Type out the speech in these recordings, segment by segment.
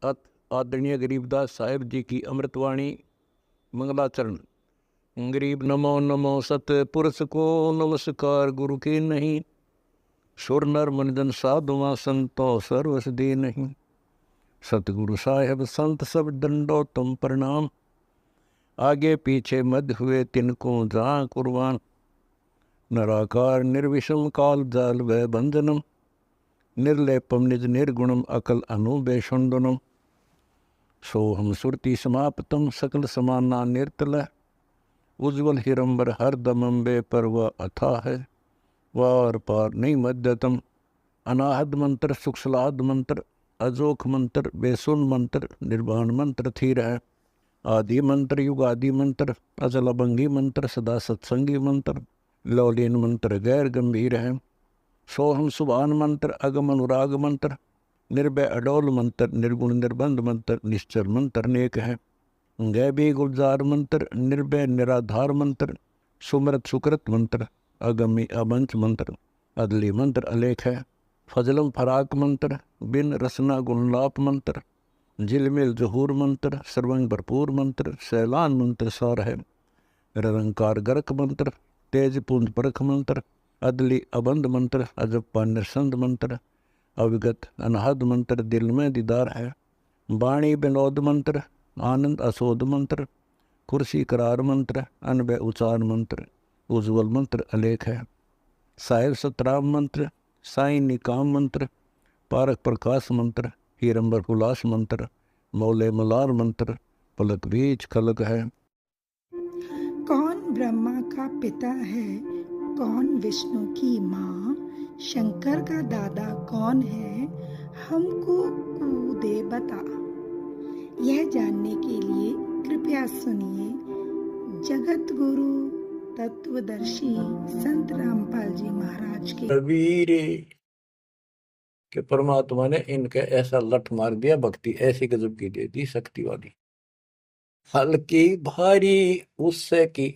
आदरणीय गरीबदास साहिब जी की अमृतवाणी मंगलाचरण। गरीब नमो नमो सतपुरुष को नमस्कार, गुरु की नहीं सुर नर मनजन साधुआ संतो सर्वस दे नहीं। सतगुरु साहेब संत सब दंडो तुम प्रणाम, आगे पीछे मध्य हुए तिनको जहाँ कुर्बान। नराकार निर्विषम काल जाल व बंधनम, निर्लेपम निज निर्गुणम अकल अनुबेषुंडनम। सोहम सुरति समाप्तम सकल समाना निर्तल, उज्ज्वल हिरंबर हर दमंबे पर वह अथा है। वार पार नहीं मध्यतम, अनाहद मंत्र सुखसलाद मंत्र, अजोख मंत्र बेसुन मंत्र, निर्वाण मंत्र थी है। आदि मंत्र युगादि मंत्र, अजल अभंगी मंत्र, सदा सत्संगी मंत्र, लौलीन मंत्र गैर गंभीर है। सोहम सुभान मंत्र, अगम अनुराग मंत्र, निर्भय अडोल मंत्र, निर्गुण निर्बंध मंत्र, निश्चर मंत्र नेक है। गैबी गुलजार मंत्र, निर्भय निराधार मंत्र, सुमृत सुकृत मंत्र, अगमी अबंच मंत्र, अदली मंत्र अलेख है। फजलम फराक मंत्र, बिन रसना गुणलाप मंत्र, झिलमिल जहूर मंत्र, सर्वंग भरपूर मंत्र, सैलान मंत्र सार है। निरंकार गर्क मंत्र, तेज पुंज परख मंत्र, अदली अबंध मंत्र, अजप्पा निरसंद मंत्र, अविगत अनहद मंत्र, दिल में दीदार है। वाणी विनोद मंत्र, आनंद असोद मंत्र, कुर्सी करार मंत्र, अनबय उचार मंत्र, उज्ज्वल मंत्र अलेख है। साहिब सतराम मंत्र, साई निकाम मंत्र, पारक प्रकाश मंत्र, हीरंबर उल्लास मंत्र, मौले मलार मंत्र, पलक बीच खलक है। कौन ब्रह्मा का पिता है, कौन विष्णु की माँ, शंकर का दादा कौन है, हमको कूदे बता। यह जानने के लिए कृपया सुनिए जगत गुरु तत्वदर्शी संत रामपाल जी महाराज के कबीरे कि परमात्मा ने इनके ऐसा लठ मार दिया, भक्ति ऐसी गजब की दे दी शक्ति वाली। हल्की भारी उससे की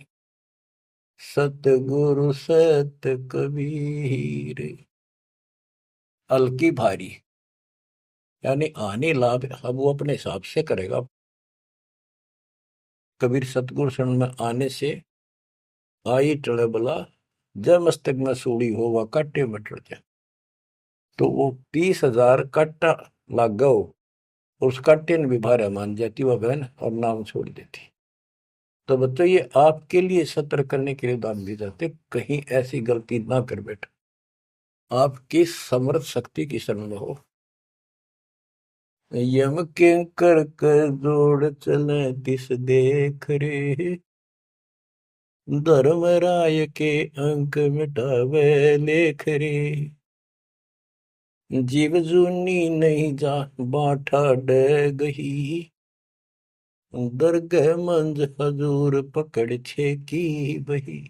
सतगुरु सत कबीर। हल्की भारी यानी आने लाभ अब वो अपने हिसाब से करेगा। कबीर सतगुरु शरण में आने से आई टले बला, जब मस्तक में सूड़ी हो वह काटे में टल जाए। तो वो 30,000 काटा लाग गो, उस काटे ने भी भारा मान जाती वह बहन और नाम छोड़ देती। तो बच्चों ये आपके लिए सतर्क करने के लिए दान दिए जाते, कहीं ऐसी गलती ना कर बैठो। आपकी समर्थ शक्ति की शरण में हो। यम के कर कर जोड़ चले तिस देख रे, धर्म राय के अंक मिटावे लेख रे। जीव जूनी नहीं जा बाठा डे गही, दरगह मंज हजूर पकड़ छे की बही।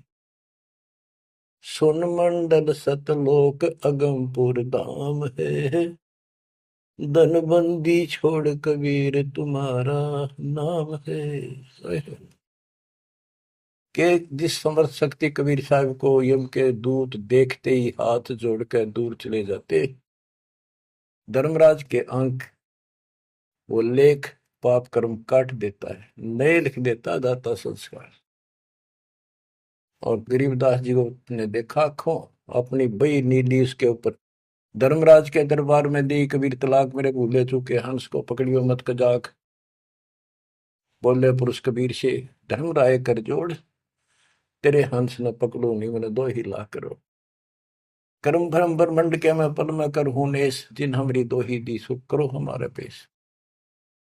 सुन मंडल सतलोक अगमपुर धाम है, धनबंदी छोड़ कबीर तुम्हारा नाम है। के जिस समर्थ शक्ति कबीर साहब को यम के दूत देखते ही हाथ जोड़कर दूर चले जाते, धर्मराज के अंक वो लेख पाप कर्म काट देता है, नए लिख देता दाता संस्कार। और गरीबदास जी को ने देखा आंखों, अपनी बई नीली उसके ऊपर। धर्मराज के दरबार में दी कबीर तलाक मेरे भूले चूके, हंस को पकड़ियो मत कजाक। बोले पुरुष कबीर से, धर्मराय कर जोड़, तेरे हंस न पकड़ो नहीं मैंने दो ही ला करो। कर्म भरम ब्रह्मंड के मैं पल में कर हूं नेस, जिन हमरी दो ही दी सुख करो हमारे पेश।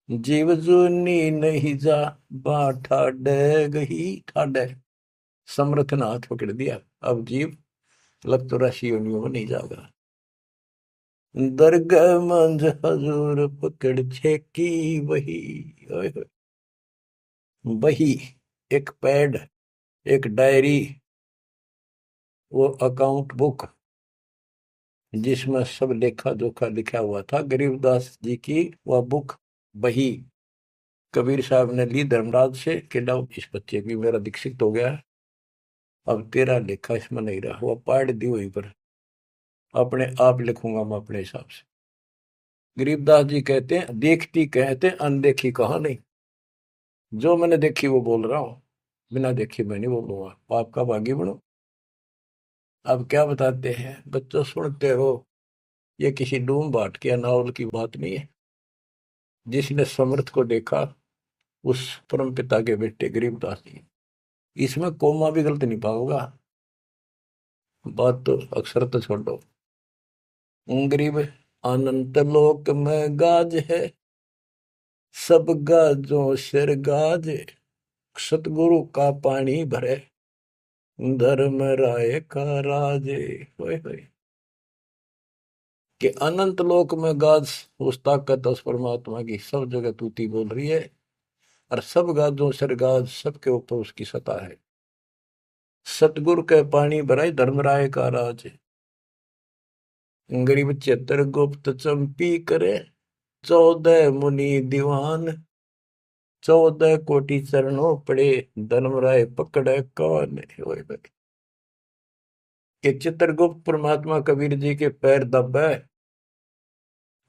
जीव जूनी नहीं जा बाठा डे गही, ठाडे समर्थ ने हाथ पकड़ दिया, अब जीव लग तो राशि योनियों में नहीं जाएगा। दरगाह मंझ हजूर पकड़ छेकी वही। वही एक पैड, एक डायरी, वो अकाउंट बुक जिसमें सब लेखा जोखा लिखा हुआ था। गरीबदास जी की वह बुक बही कबीर साहब ने ली धर्मराज से कि लाओ इस बच्चे की मेरा दीक्षित हो गया, अब तेरा लेखा इसमें नहीं रहा। वो पाड़ दी वहीं पर, अपने आप लिखूंगा मैं अपने हिसाब से। गरीबदास जी कहते हैं, देखती कहते अनदेखी कहा नहीं। जो मैंने देखी वो बोल रहा हूं, बिना देखी मैं नहीं बोलूंगा। पाप का भागी बनो। अब क्या बताते हैं बच्चों, सुनते हो, ये किसी डूम बाट के नावल की बात नहीं है। जिसने समर्थ को देखा उस परम पिता के बेटे गरीबदास जी। इसमें कोमा भी गलत नहीं पाओगा। बात तो अक्षर तो छोड़ो। गरीब अनंत लोक में गाज है, सब गाजों सिर गाज। सतगुरु का पानी भरे, धर्म राय का राज। होय होय। कि अनंत लोक में गाज, उस ताकत उस परमात्मा की सब जगह तूती बोल रही है। और सब गाजों सिर गाज, सबके ऊपर उसकी सत्ता है। सतगुरु के पानी भराई, धर्मराय का राज। गरीब चतर गुप्त चंपी करे, 14 मुनि दीवान। 14 कोटि चरणों पड़े, धर्मराय पकड़े कान। ओए भाई, कि चित्रगुप्त परमात्मा कबीर जी के पैर दबे,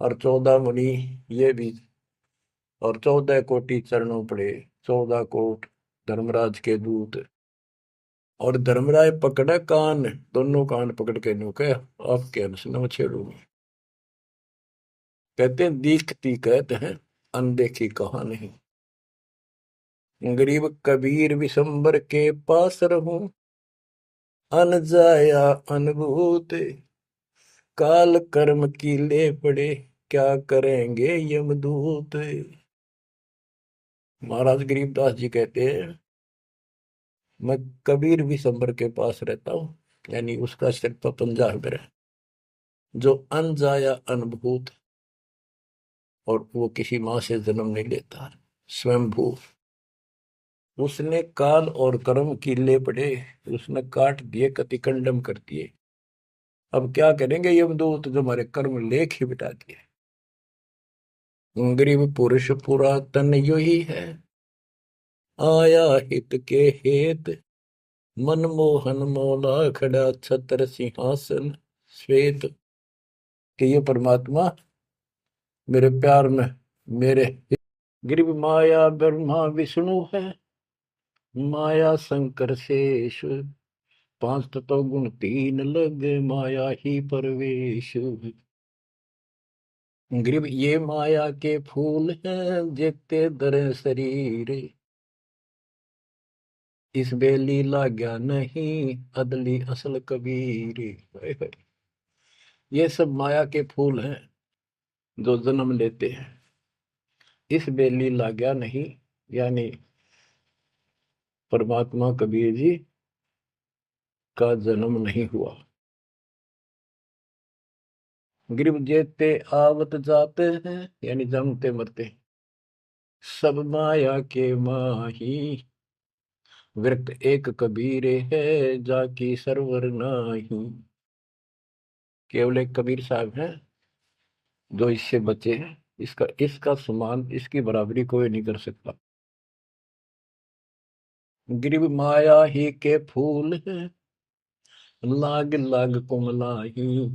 और 14 मुनि ये भी, और 14 कोटि चरणों पड़े, 14 कोट धर्मराज के दूत। और धर्मराय पकड़े कान, दोनों कान पकड़ के नु के आपके अंश न छेड़ूंगी। कहते हैं दीखती कहते हैं अनदेखी कहा नहीं। गरीब कबीर विशंबर के पास रहूं, अन जाया अनुभूत। काल कर्म की ले पड़े, क्या करेंगे यमदूत। महाराज गरीबदास जी कहते हैं मैं कबीर विशंबर के पास रहता हूँ, यानी उसका सिर पर पंजा मेरा, जो अन जाया अनुभूत। और वो किसी माँ से जन्म नहीं लेता, स्वयंभू। उसने काल और कर्म की ले पड़े, उसने काट दिए, कतिकंडम कर दिए। अब क्या करेंगे यमदूत, जो हमारे कर्म लेख ही बिटा दिए। गरीब पुरुष पुरातन यो ही है, आया हित के हेत। मनमोहन मौला खड़ा, छत्र सिंहासन श्वेत। कि ये परमात्मा मेरे प्यार में, मेरे गरीब माया ब्रह्मा विष्णु है, माया शंकर शेष। 5 तत्व गुण 3 लग, माया ही परवेश। गरीब ये माया के फूल हैं, जेते दर शरीर। इस बेली लाग्या नहीं, अदली असल कबीर। ये सब माया के फूल हैं जो जन्म लेते हैं। इस बेली लाग्या नहीं, यानी परमात्मा कबीर जी का जन्म नहीं हुआ। गरीब जेते आवत जाते हैं, यानी जमते मरते, सब माया के माही। व्यक्त एक कबीर है, जाकी सरवर नाही। केवल एक कबीर साहब हैं जो इससे बचे हैं। इसका इसका समान, इसकी बराबरी कोई नहीं कर सकता। गरीब माया ही के फूल हैं, लाग लाग कुमलाही।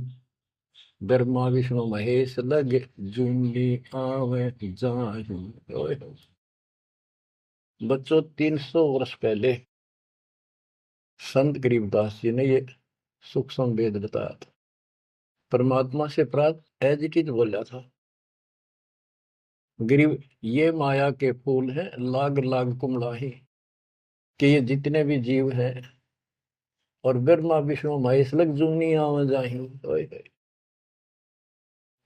ब्रह्मा विष्णु महेश लग, जूंगी आवे जाही। ओए होए। बच्चों 300 वर्ष पहले संत गरीबदास जी ने ये सूक्ष्म वेद बताया था। परमात्मा से प्राप्त एज इट इज बोला था। गरीब ये माया के फूल हैं, लाग लाग कुमलाही। कि ये जितने भी जीव हैं, और ब्रह्मा विष्णु महेश लग, जूनी आवा जाही। ओए होए।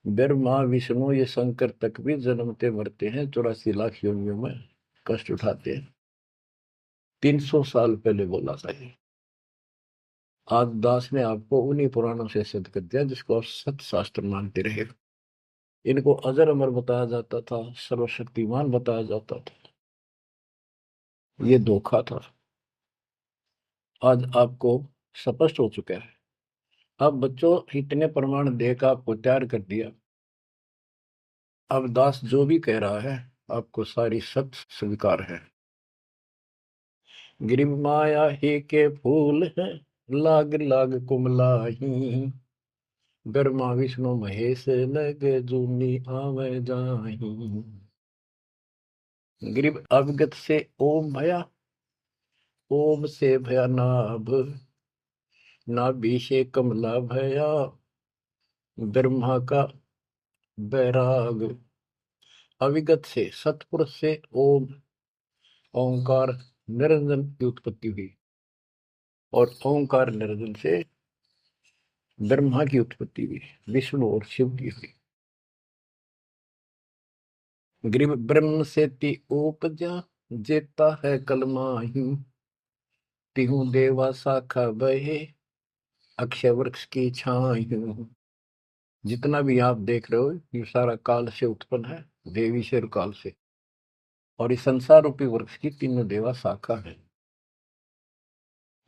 ब्रह्मा विष्णु ये शंकर तक भी जन्मते मरते हैं, 84 लाख योनियों में कष्ट उठाते हैं। 300 साल पहले बोला था ये। आज दास ने आपको उन्हीं पुराणों से सिद्ध कर दिया जिसको आप सत्य शास्त्र मानते रहे। इनको अजर अमर बताया जाता था, सर्वशक्तिमान बताया जाता था। ये धोखा था। आज आपको स्पष्ट हो चुका है। अब बच्चों इतने प्रमाण देकर आपको तैयार कर दिया। अब दास जो भी कह रहा है आपको सारी सत्य स्वीकार है। गिरिम माया ही के फूल है, लाग लाग कुमलाही। ब्रह्मा विष्णु महेश लगे जूनी आवे जाही। ग्रीब अवगत से ओम भया, ओम से भया नाभ, नाभि से कमला भया, ब्रह्मा का बैराग। अविगत से सतपुरुष से ओम, ओंकार निरंजन की उत्पत्ति हुई, और ओंकार निरंजन से ब्रह्मा की उत्पत्ति हुई, विष्णु और शिव की हुई। ग्रीब ब्रह्म से ति उपजा, जेता है कलमाही, तिहु देवा शाखा बहे, अक्षय वृक्ष की छाई। जितना भी आप देख रहे हो ये सारा काल से उत्पन्न है, देवी से और काल से, और इस संसार रूपी वृक्ष की तीनों देवा शाखा है।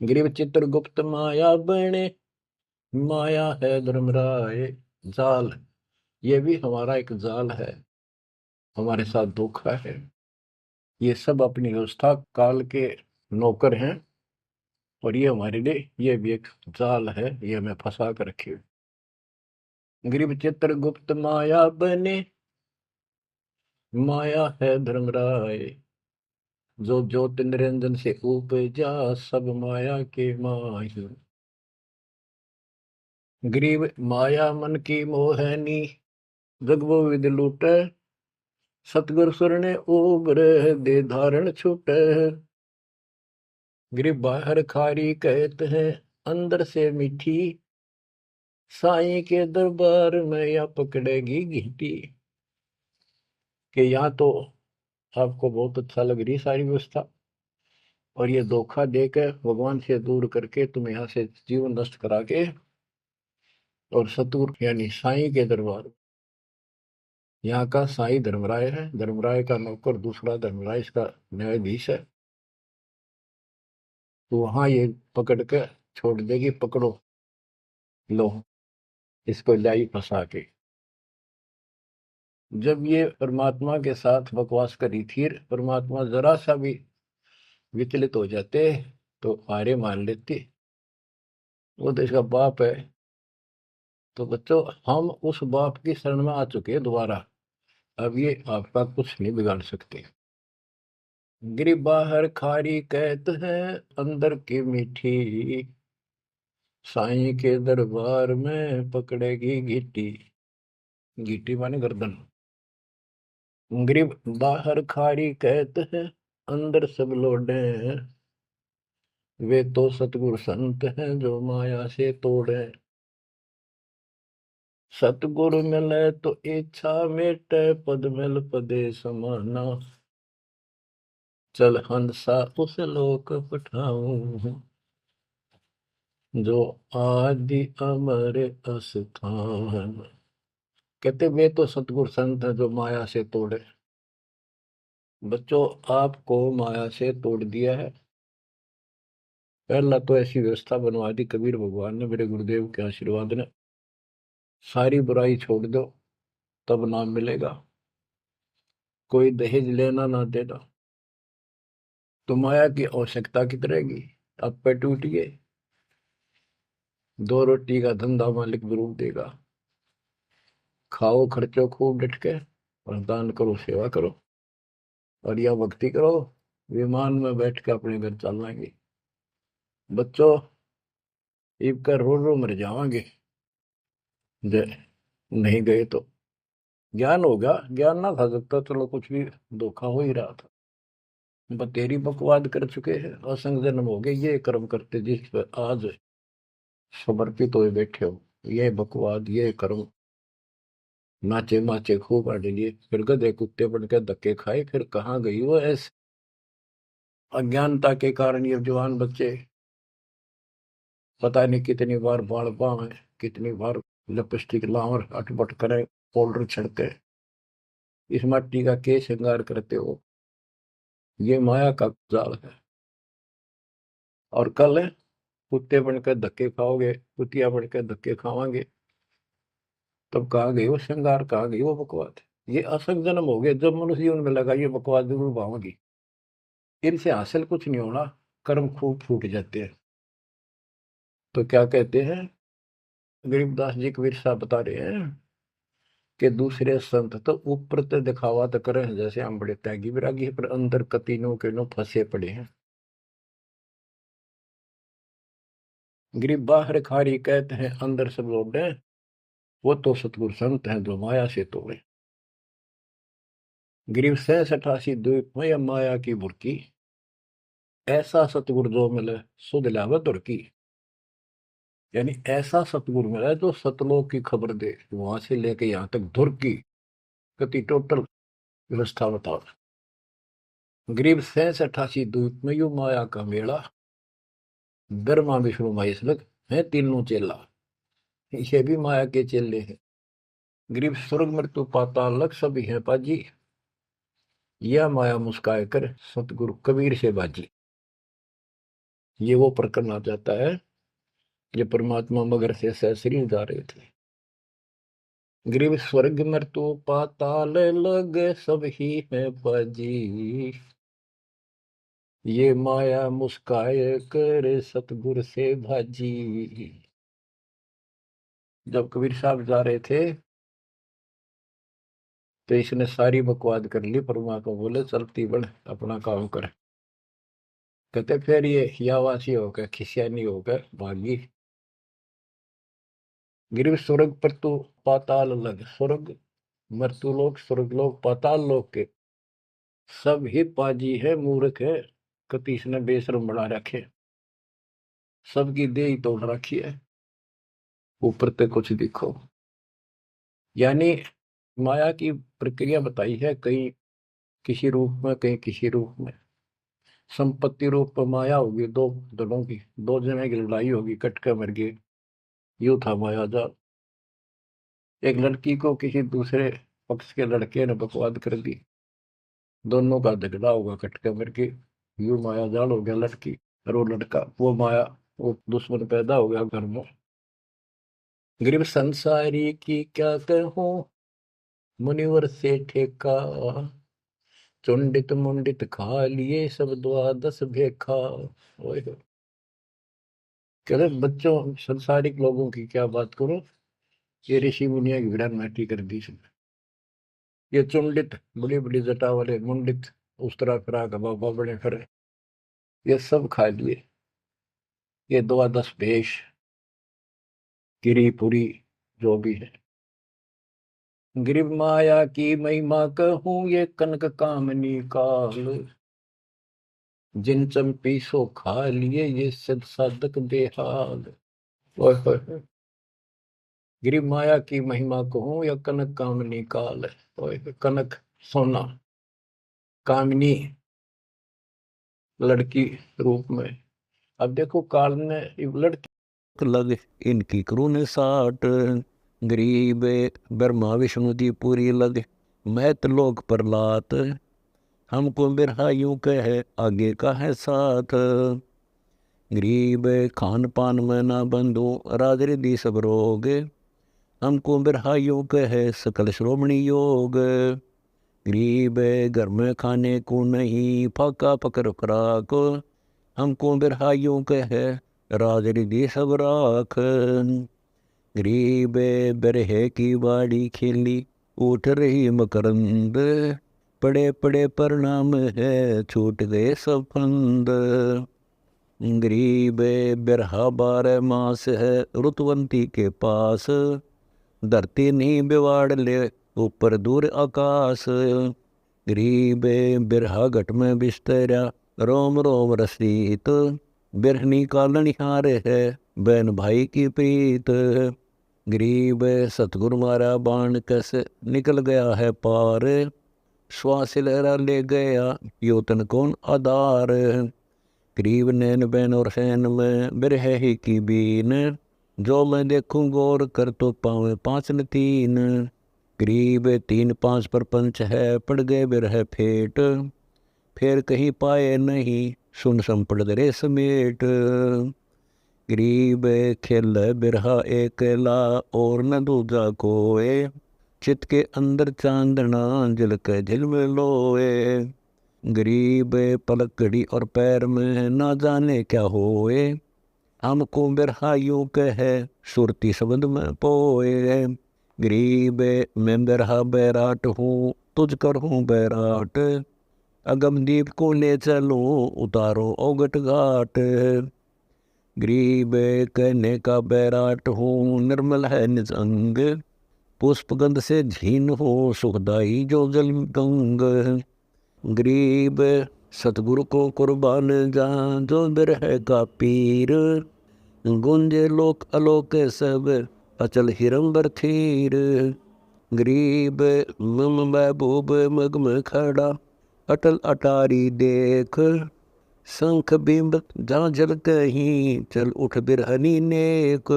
ग्रीव चित्रगुप्त माया बने, माया है धर्मराय जाल। ये भी हमारा एक जाल है, हमारे साथ धोखा है। ये सब अपनी व्यवस्था काल के नौकर हैं, और ये हमारे लिए ये भी एक जाल है, ये हमें फंसा कर रखे। ग्रीव चित्रगुप्त माया बने, माया है धर्मराय, जो ज्योत निरंजन से उपजा, सब माया के माही। ग्रीव माया मन की मोहनी, जग वो विद लूटे, सतगुर सुरने उबरे दे धारण छूटे। ग्रीव बाहर खारी कहते हैं, अंदर से मीठी, साईं के दरबार में या पकड़ेगी घीटी। कि यहाँ तो आपको बहुत अच्छा लग रही सारी व्यवस्था, और ये धोखा देकर भगवान से दूर करके तुम यहाँ से जीवन नष्ट करा के, और सतगुर यानी साईं के दरबार, यहाँ का साईं धर्मराय है, धर्मराय का नौकर दूसरा धर्मराय इसका न्यायाधीश है, तो वहां ये पकड़ के छोड़ देगी, पकड़ो लो इसको लाई फंसा के। जब ये परमात्मा के साथ बकवास करी थी, परमात्मा जरा सा भी विचलित हो जाते तो हारे मान लेते, वो तो इसका बाप है। तो बच्चों हम उस बाप की शरण में आ चुके हैं दोबारा, अब ये आपका कुछ नहीं बिगाड़ सकते। गिरी बाहर खारी कहते हैं, अंदर की मीठी, साईं के दरबार में पकड़ेगी गीटी। गीटी माने गर्दन। ग्रीब बाहर खारी कहते हैं, अंदर सब लोडे, वे तो सतगुरु संत हैं जो माया से तोड़े। सतगुरु मिले तो इच्छा मेटे, पद मिल पदे समाना, चल हंसा उस लोक पठाऊं, जो आदि अमर अस्थान। कहते वे तो सतगुरु संत हैं जो माया से तोड़े। बच्चों आपको माया से तोड़ दिया है। पहला तो ऐसी व्यवस्था बनवा दी कबीर भगवान ने, मेरे गुरुदेव के आशीर्वाद ने, सारी बुराई छोड़ दो तब नाम मिलेगा, कोई दहेज लेना ना देना, तो माया की आवश्यकता कित रहेगी। अब पे टूटिए, 2 रोटी का धंधा मालिक जरूर देगा, खाओ खर्चो खूब डट के, और दान करो सेवा करो, और या भक्ति करो, विमान में बैठ के अपने घर चल जाएंगे। बच्चों इब कर रो रो मर जावांगे, नहीं गए तो ज्ञान होगा, ज्ञान ना था सकता, चलो कुछ भी धोखा हो ही रहा था। बतेरी बकवाद कर चुके हैं, असंग जन्म हो गए, ये कर्म करते जिस पर आज समर्पित हुए बैठे हो, ये बकवाद ये कर्म, नाचे माचे खूब आड़े लिए, फिर गधे कुत्ते बन के धक्के खाए, फिर कहाँ गई वो ऐसे अज्ञानता के कारण। ये जवान बच्चे पता नहीं कितनी बार बाल पावे, कितनी बार लिपस्टिक लावर अटपट करे, पाउडर छिड़के, इस मट्टी का के श्रृंगार करते हो, ये माया का जाल है। और कल कुत्ते बनकर धक्के खाओगे, कुतिया बनकर धक्के खावांगे, तब कहाँ गई वो श्रृंगार, कहाँ गई वो बकवाद। ये असंग जन्म हो गए, जब मनुष्य जीवन में लगा ये बकवाद जरूर भावोगी, इनसे हासिल कुछ नहीं होना, कर्म खूब फूट जाते हैं। तो क्या कहते हैं, गरीबदास जी कबीर साहब बता रहे हैं कि दूसरे संत तो ऊपर तो दिखावा तो करे जैसे हम बड़े त्यागी विरागी, पर अंदर कतीनों के नो फंसे पड़े हैं। गरीब बाहर खारी कहते हैं, अंदर सब लोग हैं, वो तो सतगुरु संत हैं जो माया से तोड़े। गरीब 87 द्वीप में माया की बुरकी, ऐसा सतगुरु जो मिले सुध लावे दुर्की। यानी ऐसा सतगुरु मिला जो सतलोक की खबर दे, वहां से लेके यहाँ तक धुर की गति टोटल व्यवस्था बताओ। गरीब 87 द्वीप में यू माया का मेला, ब्रह्मा विष्णु महेश लग है तीनों चेला, ये भी माया के चेले हैं। गरीब स्वर्ग मृत्यु पाताल लग सभी है पाजी, यह माया मुस्काए कर सतगुरु कबीर से बाजी। ये वो प्रकरण आ जाता है जो परमात्मा मगर से सहसरी जा रहे थे। गरीब स्वर्ग मृत्यु पाताल लग सब ही है बाजी, ये माया मुस्काए कर सतगुरु से भाजी। जब कबीर साहब जा रहे थे तो इसने सारी बकवाद कर ली, परमात्मा बोले चलती बढ़ अपना काम कर। कहते फिर ये हियावासी होकर खिसियानी होकर भागी। गिरव स्वर्ग पर तो पाताल लग, स्वर्ग मृत्यु लोक स्वर्ग लोक पाताल लोक के सब ही पाजी है मूर्ख है, कतीस ने बेशरम बना रखे, सबकी देह तोड़ रखी है, ऊपर तक कुछ दिखो। यानी माया की प्रक्रिया बताई है, कहीं किसी रूप में कहीं किसी रूप में। संपत्ति रूप में माया होगी, दो दलों की, दो जने की लड़ाई होगी, कट के मर गए, यूं था माया जाल। एक लड़की को किसी दूसरे पक्ष के लड़के ने बकवाद कर दी, दोनों का झगड़ा होगा, कट के मर गए, यूं माया जाल हो गया। लड़की और वो लड़का, वो माया, वो दुश्मन पैदा हो गया घर में। गरीब संसारी की क्या कहूं मुनिवर से ठेका, चुंडित मुंडित खा लिए सब द्वादश भेखा। कहते बच्चों संसारिक लोगों की क्या बात करूं, ये ऋषि मुनिया की विरान माटी कर दी। ये चुंडित बड़ी बड़ी जटा वाले, मुंडित उस तरह फिरा बाबा बड़े फिर, ये सब खा लिए। ये द्वादश भेष गिरी पुरी जो भी है। गिरिव माया की महिमा कहूं ये कनक कामनी काल, जिन चंपी सो खा लिए ये सिद्ध साधक बेहाल। गिरिव माया की महिमा कहूं या कनक कामनी काल, कनक सोना, कामनी लड़की रूप में। अब देखो काल ने लड़की लग इनकी करून साठ, गरीब ब्रह्मा विष्णु जी पूरी लग महत लोक प्रलात, हमको बिरहा यूं कहे आगे का है साथ। गरीब खान पान में ना बंधु राज रिद्धि सब रोग, हमको बिरहा यूं कहे सकल श्रोमणी योग। गरीब घर में खाने को नहीं फाका पकड़ फराक, हमको बिरहा यूं कहे राज रिद्धि सब राख। गरीब बिरहे की बाड़ी खेली उठ रही मकरंद, पड़े पड़े परिणाम है छूट गए सब फंद। गरीब बिरहा 12 मास है रुतवंती के पास, धरती नहीं बिवाड़ ले ऊपर दूर आकाश। गरीब बिरहा घट में बिस्तरा रोम रोम रसीत, बिरहनी का लनिहार है बहन भाई की प्रीत। गरीब सतगुरु मारा बाण कस निकल गया है पार, श्वास लहरा ले गया योतन कौन आधार। गरीब नैन बैन और सैन में बिरह ही की बीन, जो मैं देखूं गौर कर तो पावे 5 न 3। गरीब 3 5 प्रपंच है पड़ गए बिरह फेट, फिर कहीं पाए नहीं सुन संपड़ दरे समेट। गरीब खेल बिरहा एकला और न दूजा कोए, चित के अंदर चांदना जल के झिलमिल लोए। गरीब पलक घड़ी और पैर में ना जाने क्या होए, हमको बिरहा यूं कहे सुरती शब्द में पोए। गरीब मैं बिरहा बैराट हूँ तुझ कर हूँ बैराट, अगमदीप को ले चलो उतारो औगट घाट। गरीब कहने का बैराट हूँ निर्मल है निज अंग, पुष्पगंध से झीन हो सुखदाई जो जल गंग। गरीब सतगुरु को कुर्बान जा जो बिरह का पीर, गुंजे लोक अलोक सब अचल हिरंबर थीर। गरीब मम महबूब मग में खड़ा अटल अटारी देख, शंख बिंब जहाँ जल कहीं चल उठ बिरहनी नेक।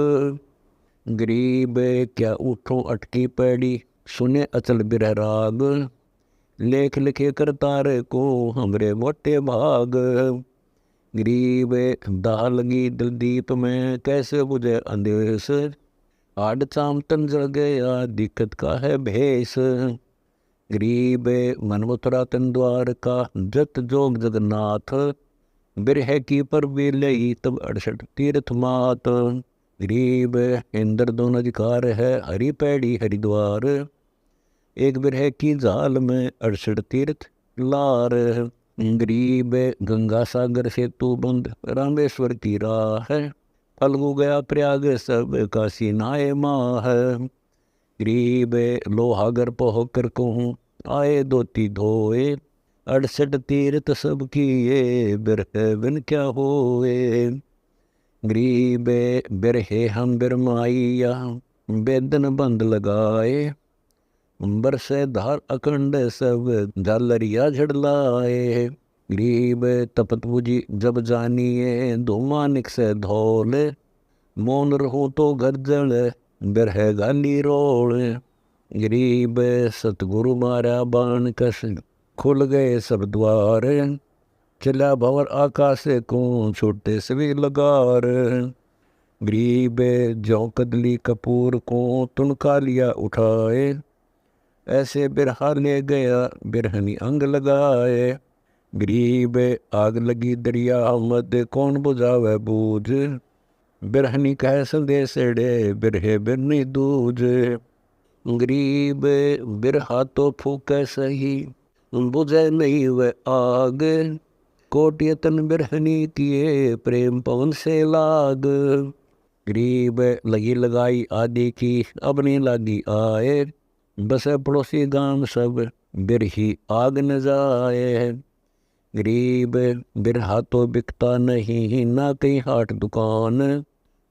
गरीब क्या उठो अटकी पैड़ी सुने अचल बिरह राग, लेख लिखे करतार को हमरे मोटे भाग। गरीब दाह लगी दिल दीप में कैसे बुझे अंदेश, आड़ चाम तन जल गया दिक्कत का है भेष। गरीब मन मथुरा तन द्वार का जत जोग जगन्नाथ, बिरह की पर भी लई तब 68 तीर्थ मात। गरीब इंद्र दोनों अधिकार है हरि पैड़ी हरिद्वार, एक बिरह की जाल में 68 तीर्थ लार। गरीब गंगा सागर से तू बंद रामेश्वर की राह है, फल्गु गया प्रयाग सब काशी नाए माह। गरीब लोहागर पहोकर कहूँ आए धोती धोए, 68 तीर्थ सब किए बिरह बिन क्या होए। गरीब बिरहे हम बिरमाइया बेदन बंद लगाए, बरसे धार अखंड सब झालरिया झड़लाए। गरीब तपत बुझी जब जानिए दो मानिक से धौल, मौन रहूं तो गर्जल बिरह गाली रोल। गरीब सतगुरु मारा बाण कस खुल गए सब द्वार, चला भंवर आकाश को छोटे सभी लगार। गरीब जौ कदली कपूर को तुनका लिया उठाए, ऐसे बिरहा ले गया बिरहनी अंग लगाए। गरीब आग लगी दरिया मद कौन बुझावे बूझ, बिरहनी कह संदेश डे बिरहे बिरनी दूज। गरीब बिरहा तो फूके सही बुझे नहीं वे आग, कोट यतन बिरहनी किए प्रेम पवन से लाग। गरीब लगी लगाई आदि की अब नहीं लागी आए, बसे पड़ोसी गांव सब बिरही आग न जाए। गरीब बिरहा तो बिकता नहीं ना कहीं हाट दुकान,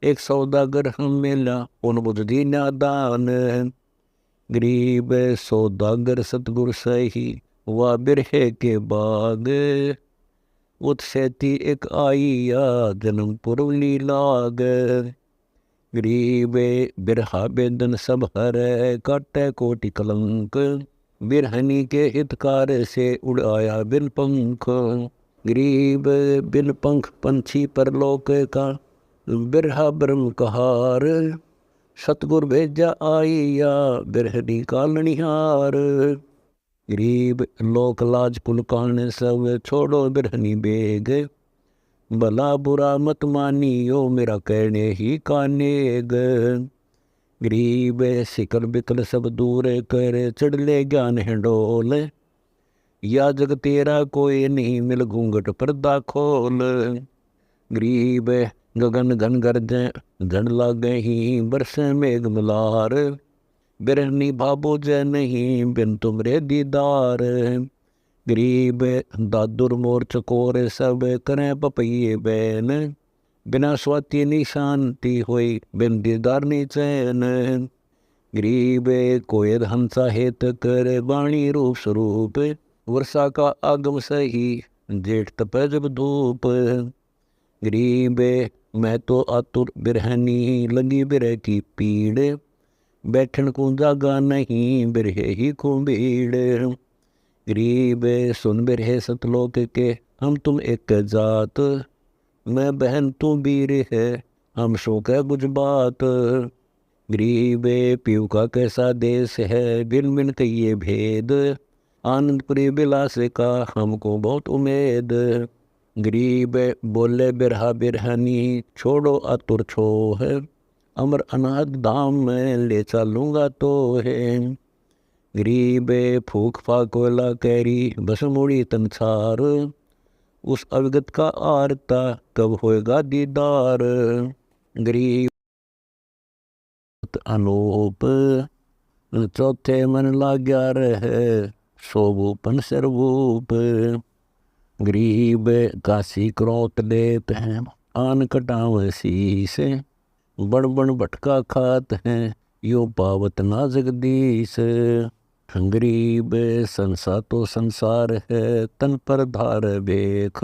एक सौदागर हम मिला उन बुझदी नादान। गरीब सौदागर सतगुर सही वा बिरहे के बाग, उत्सेती एक आईया जन्म पुरवली लाग। गरीब बिरहा बेदन सब हर काटे कोटि कलंक, बिरहनी के हितकार से उड़ाया बिन पंख। गरीब बिन पंख पंछी परलोक का बिरहा ब्रह्म कहार, सतगुर भेजा आईया बिरहनी का लनिहार। गरीब लोक लाज कुल कान सब छोड़ो बिरहनी बेग, भला बुरा मत मानियो मेरा कहने ही कानेग। गरीब सिकल बिकल सब दूर कर चढ़ ले ज्ञान हिंडोल, या जग तेरा कोई नहीं मिल घूंघट पर्दा खोल। गरीब गगन घन गरजे झड़ लागे ही बरसे मेघ मलार, बिरहनी भाबो जय नहीं बिन तुमरे दीदार। गरीब दादुर मोर चकोर सब करें पपैये बैन, बिना स्वाति नी शांति होई बिन दीदार नी चैन। गरीब कोयद हंसा हेत कर वाणी रूप स्वरूप, वर्षा का आगम सही जेठ तपे जब धूप। गरीब मैं तो आतुर बिरहनी लगी बिरह की पीड़, बैठन को जागा नहीं बिरहे ही को भीड़। गरीब सुन बिरहे सतलोक के हम तुम एक जात, मैं बहन तू वीर है हम शोक है कुछ बात। गरीब पीऊ का कैसा देश है बिन बिन कहिए भेद, आनंदपुरी बिलास का हमको बहुत उम्मीद। गरीब बोले बिरहा बिरहनी छोड़ो आतुर छोह, अमर अनाथ धाम में ले चलूँगा तो है। गरीब फूक फाकोला कैरी बस मुड़ी तनसार, उस अवगत का आरता कब होएगा दीदार। गरीब अनूप चौथे मन लाग्या रहे, शोभूपन सर्वूप। गरीब काशी क्रोत लेप हैं, आन कटाव शीस, बड़ बड़ भटका खात हैं, यो पावत ना जगदीश। गरीब संसा तो संसार है, तन पर धार बेख,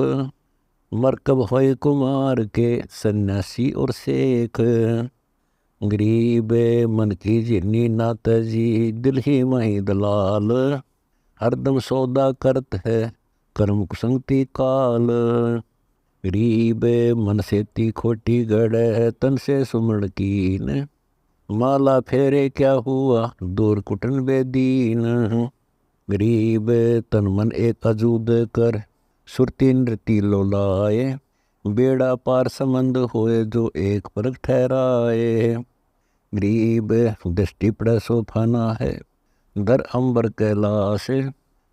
मरकब होए कुमार के सन्यासी और शेख। गरीब मन की जिन्नी नात जी, दिल ही मही दलाल, हरदम सौदा करत है कर्म कुसंगति काल। गरीब मन से ती खोटी गढ़, तन से सुमरण कीन, माला फेरे क्या हुआ दूर कुटन बेदीन। गरीब तन मन एक अजूद कर, सुरती नृति लोलाए, बेड़ा पार संबंध होए जो एक परख ठहराए। गरीब दृष्टि पड़े सोफाना है, दर अंबर कैलाश,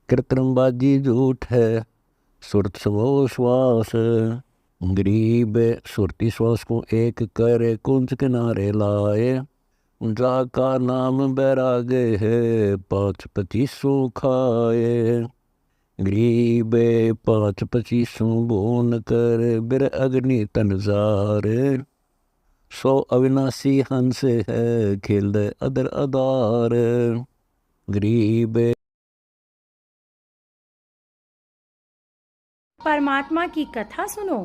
कृत्रिमबाजी झूठ है सुरत स्वो श्वास। गरीब सुरती श्वास को एक करे, कुंज किनारे लाए, जाका नाम बैरागे है, 5-25 खाए। गरीब 5-25 बोन कर, बिर अग्नि तनजार, 100 अविनाशी हंस है, खेल अदर अदार। गरीब परमात्मा की कथा सुनो,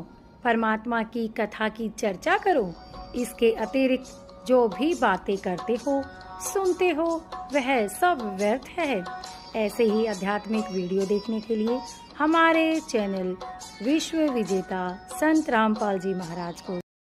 परमात्मा की कथा की चर्चा करो। इसके अतिरिक्त जो भी बातें करते हो, सुनते हो, वह सब व्यर्थ है। ऐसे ही आध्यात्मिक वीडियो देखने के लिए हमारे चैनल विश्व विजेता संत रामपाल जी महाराज को